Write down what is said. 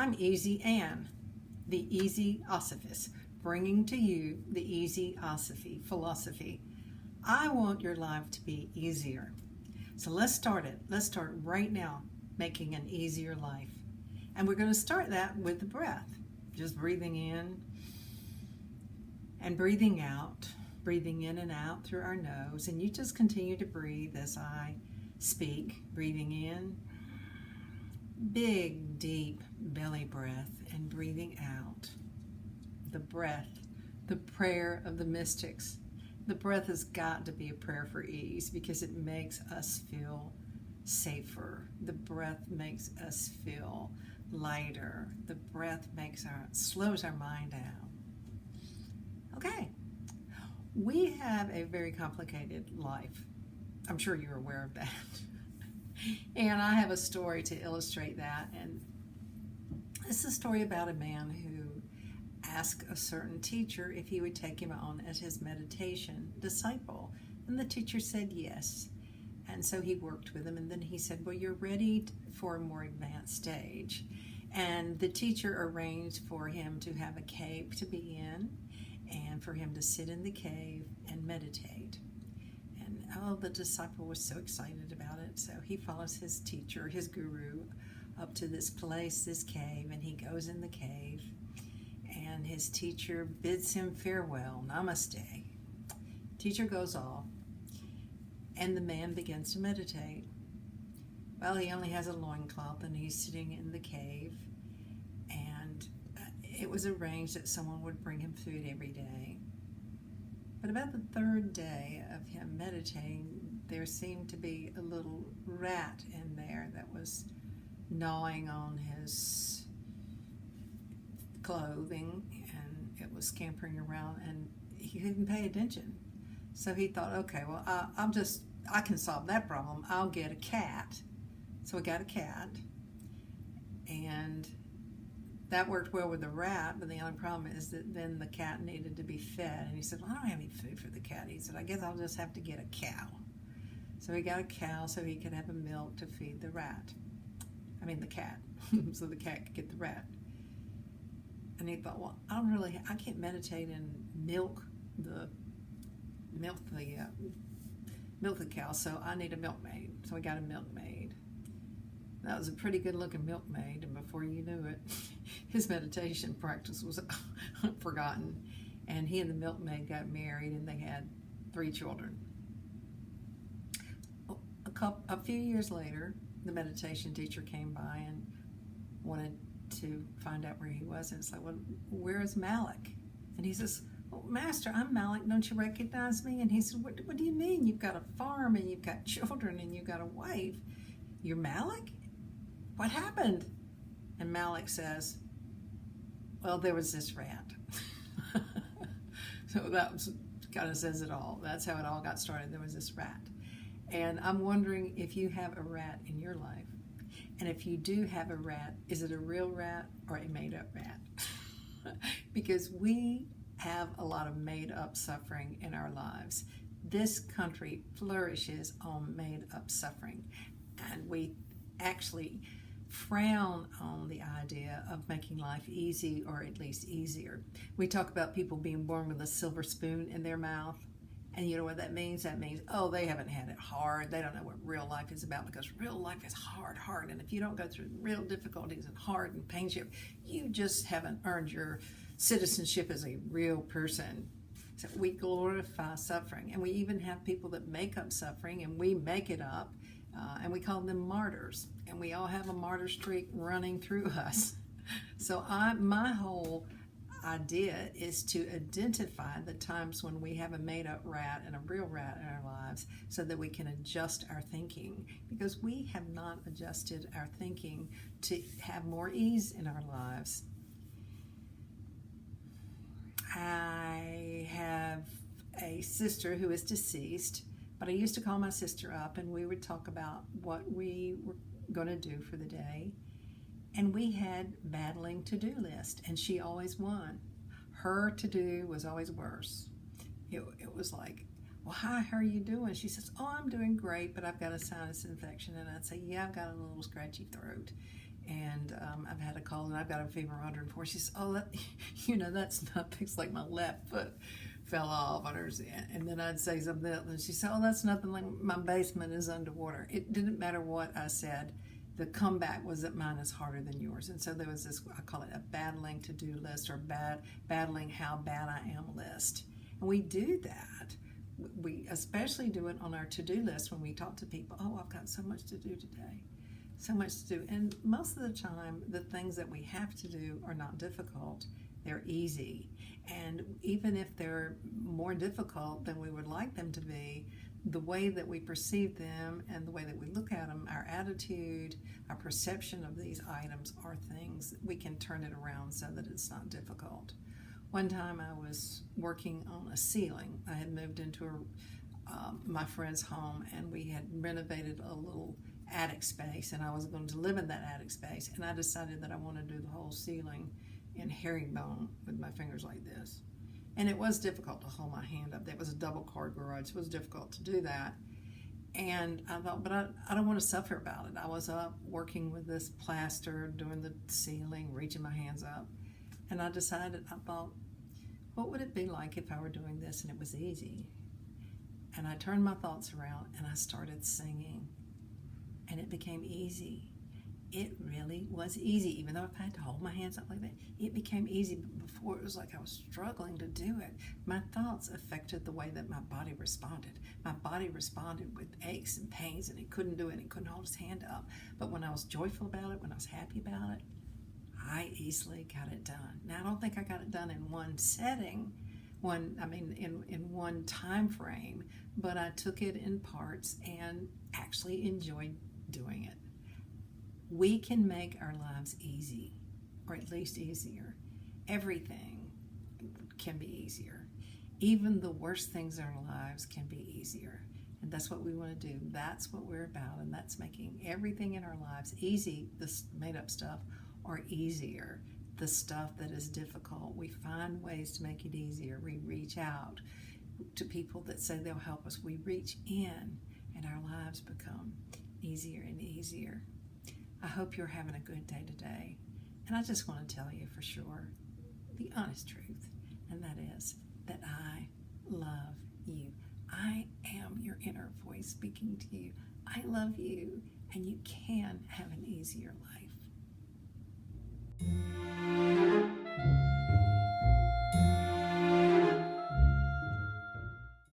I'm Anne, the EZosophist, bringing to you the EZosophy philosophy. I want your life to be easier. So let's start it. Let's start right now making an easier life. And we're going to start that with the breath. Just breathing in and breathing out, breathing in and out through our nose. And you just continue to breathe as I speak, breathing in. Big, deep belly breath and breathing out. The breath, the prayer of the mystics. The breath has got to be a prayer for ease because it makes us feel safer. The breath makes us feel lighter. The breath slows our mind down. Okay, we have a very complicated life. I'm sure you're aware of that. And I have a story to illustrate that. And it's a story about a man who asked a certain teacher if he would take him on as his meditation disciple. And the teacher said yes. And so he worked with him. And then he said, well, you're ready for a more advanced stage. And the teacher arranged for him to have a cave to be in and for him to sit in the cave and meditate. Oh, the disciple was so excited about it. So he follows his teacher, his guru, up to this place, this cave, and he goes in the cave. And his teacher bids him farewell, namaste. Teacher goes off, and the man begins to meditate. Well, he only has a loincloth, and he's sitting in the cave. And it was arranged that someone would bring him food every day. But about the third day of him meditating, there seemed to be a little rat in there that was gnawing on his clothing, and it was scampering around, and he couldn't pay attention. So he thought, okay, well, I can solve that problem. I'll get a cat. So he got a cat, and that worked well with the rat, but the only problem is that then the cat needed to be fed. And he said, well, I don't have any food for the cat. He said, I guess I'll just have to get a cow. So he got a cow so he could have a milk to feed the cat, so the cat could get the rat. And he thought, well, I can't meditate and milk the cow, so I need a milkmaid. So he got a milkmaid. That was a pretty good-looking milkmaid, and before you knew it, his meditation practice was forgotten, and he and the milkmaid got married, and they had 3 children. A few years later, the meditation teacher came by and wanted to find out where he was, and it's like, well, where is Malik? And he says, well, Master, I'm Malik. Don't you recognize me? And he said, what do you mean? You've got a farm, and you've got children, and you've got a wife. You're Malik? What happened? And Malik says, well, there was this rat. So that kind of says it all. That's how it all got started. There was this rat. And I'm wondering if you have a rat in your life. And if you do have a rat, is it a real rat or a made-up rat? Because we have a lot of made-up suffering in our lives. This country flourishes on made-up suffering. And we actually frown on the idea of making life easy, or at least easier. We talk about people being born with a silver spoon in their mouth, and you know what that means? That means, oh, they haven't had it hard. They don't know what real life is about, because real life is hard. And if you don't go through real difficulties and hard and painful, you just haven't earned your citizenship as a real person. So we glorify suffering, and we even have people that make up suffering, and we make it up. And we call them martyrs, and we all have a martyr streak running through us. So my whole idea is to identify the times when we have a made-up rat and a real rat in our lives, so that we can adjust our thinking, because we have not adjusted our thinking to have more ease in our lives. I have a sister who is deceased, but I used to call my sister up, and we would talk about what we were going to do for the day. And we had battling to-do list, and she always won. Her to-do was always worse. It was like, well, hi, how are you doing? She says, oh, I'm doing great, but I've got a sinus infection. And I'd say, yeah, I've got a little scratchy throat. And I've had a cold and I've got a fever 104. She said, oh, that, that's nothing. It's like my left foot fell off on hers. And then I'd say something else. And she said, oh, that's nothing, like my basement is underwater. It didn't matter what I said. The comeback was that mine is harder than yours. And so there was this, I call it a battling to-do list, or battling how bad I am list. And we do that. We especially do it on our to-do list when we talk to people. Oh, I've got so much to do today. So much to do. And most of the time, the things that we have to do are not difficult. They're easy. And even if they're more difficult than we would like them to be, the way that we perceive them and the way that we look at them, our attitude, our perception of these items are things that we can turn it around so that it's not difficult. One time I was working on a ceiling. I had moved into my friend's home, and we had renovated a little attic space, and I was going to live in that attic space, and I decided that I wanted to do the whole ceiling in herringbone with my fingers like this. And it was difficult to hold my hand up. That was a double car garage. It was difficult to do that. And I thought, but I don't want to suffer about it. I was up working with this plaster, doing the ceiling, reaching my hands up. And I decided, I thought, what would it be like if I were doing this and it was easy? And I turned my thoughts around and I started singing. And it became easy. It really was easy, even though I had to hold my hands up like that. It became easy, but before it was like I was struggling to do it. My thoughts affected the way that my body responded. My body responded with aches and pains, and it couldn't do it, and it couldn't hold its hand up. But when I was joyful about it, when I was happy about it, I easily got it done. Now, I don't think I got it done in one setting, in one time frame, but I took it in parts and actually enjoyed doing it. We can make our lives easy, or at least easier. Everything can be easier. Even the worst things in our lives can be easier. And that's what we want to do. That's what we're about, and that's making everything in our lives easy, the made-up stuff, or easier, the stuff that is difficult. We find ways to make it easier. We reach out to people that say they'll help us. We reach in, and our lives become easier and easier. I hope you're having a good day today. And I just want to tell you for sure the honest truth, and that is that I love you. I am your inner voice speaking to you. I love you, and you can have an easier life.